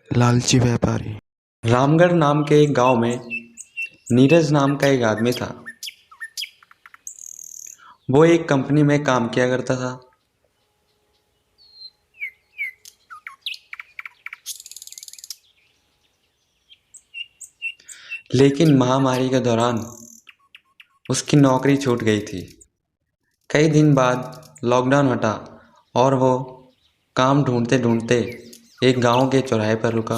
लालची व्यापारी। रामगढ़ नाम के एक गांव में नीरज नाम का एक आदमी था। वो एक कंपनी में काम किया करता था। लेकिन महामारी के दौरान उसकी नौकरी छूट गई थी। कई दिन बाद लॉकडाउन हटा और वो काम ढूंढते ढूंढते एक गांव के चौराहे पर रुका।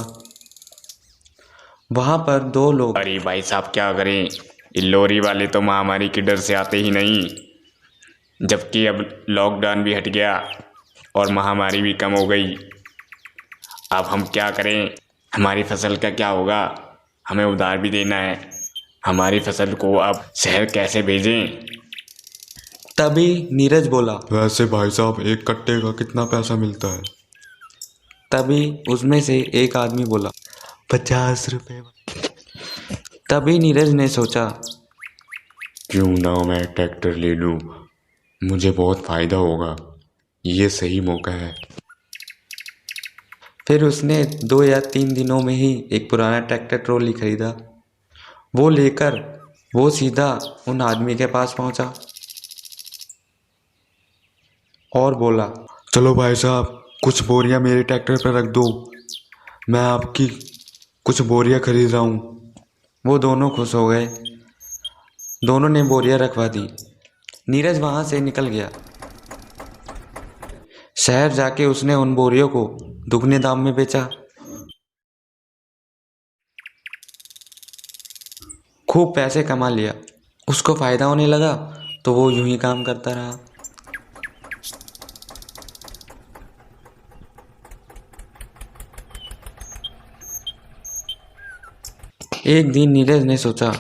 वहां पर दो लोग। अरे भाई साहब, क्या करें, ये लॉरी वाले तो महामारी के डर से आते ही नहीं, जबकि अब लॉकडाउन भी हट गया और महामारी भी कम हो गई। अब हम क्या करें, हमारी फसल का क्या होगा, हमें उधार भी देना है, हमारी फसल को अब शहर कैसे भेजें। तभी नीरज बोला। वैसे भाई साहब, एक कट्टे का कितना पैसा मिलता है? तभी उसमें से एक आदमी बोला, 50 रुपये। तभी नीरज ने सोचा, क्यों ना मैं ट्रैक्टर ले लूँ, मुझे बहुत फ़ायदा होगा, ये सही मौका है। फिर उसने 2 या 3 दिनों में ही एक पुराना ट्रैक्टर ट्रॉली खरीदा। वो लेकर वो सीधा उन आदमी के पास पहुंचा और बोला, चलो भाई साहब, कुछ बोरियां मेरे ट्रैक्टर पर रख दो, मैं आपकी कुछ बोरियां खरीद रहा हूँ। वो दोनों खुश हो गए। दोनों ने बोरियां रखवा दी। नीरज वहां से निकल गया। शहर जाके उसने उन बोरियों को दुगने दाम में बेचा। खूब पैसे कमा लिया। उसको फायदा होने लगा तो वो यूं ही काम करता रहा। एक दिन नीरज ने सोचा,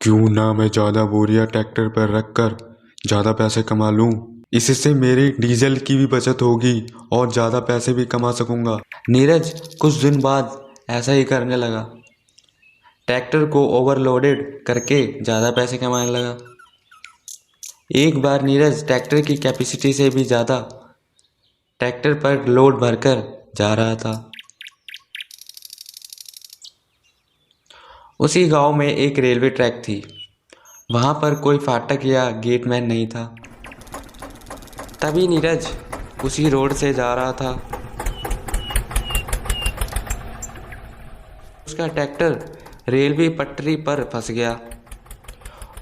क्यों ना मैं ज़्यादा बोरियां ट्रैक्टर पर रख कर ज़्यादा पैसे कमा लूँ। इससे मेरी डीजल की भी बचत होगी और ज़्यादा पैसे भी कमा सकूँगा। नीरज कुछ दिन बाद ऐसा ही करने लगा। ट्रैक्टर को ओवरलोडेड करके ज़्यादा पैसे कमाने लगा। एक बार नीरज ट्रैक्टर की कैपेसिटी से भी ज़्यादा ट्रैक्टर पर लोड भरकर जा रहा था। उसी गांव में एक रेलवे ट्रैक थी। वहां पर कोई फाटक या गेटमैन नहीं था। तभी नीरज उसी रोड से जा रहा था। उसका ट्रैक्टर रेलवे पटरी पर फंस गया।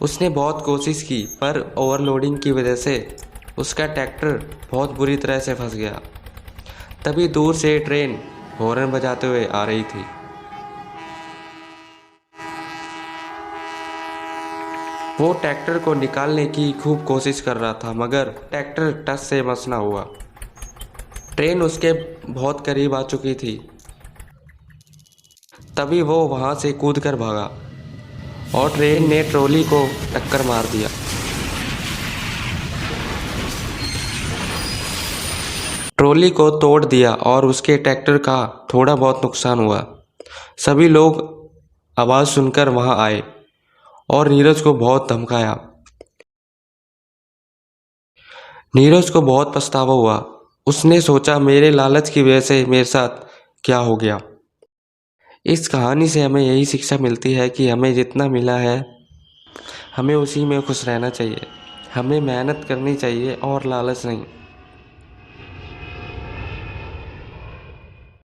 उसने बहुत कोशिश की पर ओवरलोडिंग की वजह से उसका ट्रैक्टर बहुत बुरी तरह से फंस गया। तभी दूर से ट्रेन हॉर्न बजाते हुए आ रही थी। वो ट्रैक्टर को निकालने की खूब कोशिश कर रहा था, मगर ट्रैक्टर टस से मस ना हुआ। ट्रेन उसके बहुत करीब आ चुकी थी। तभी वो वहां से कूदकर भागा और ट्रेन ने ट्रॉली को टक्कर मार दिया। ट्रॉली को तोड़ दिया और उसके ट्रैक्टर का थोड़ा बहुत नुकसान हुआ। सभी लोग आवाज़ सुनकर वहां आए और नीरज को बहुत धमकाया। नीरज को बहुत पछतावा हुआ। उसने सोचा, मेरे लालच की वजह से मेरे साथ क्या हो गया। इस कहानी से हमें यही शिक्षा मिलती है कि हमें जितना मिला है हमें उसी में खुश रहना चाहिए। हमें मेहनत करनी चाहिए और लालच नहीं।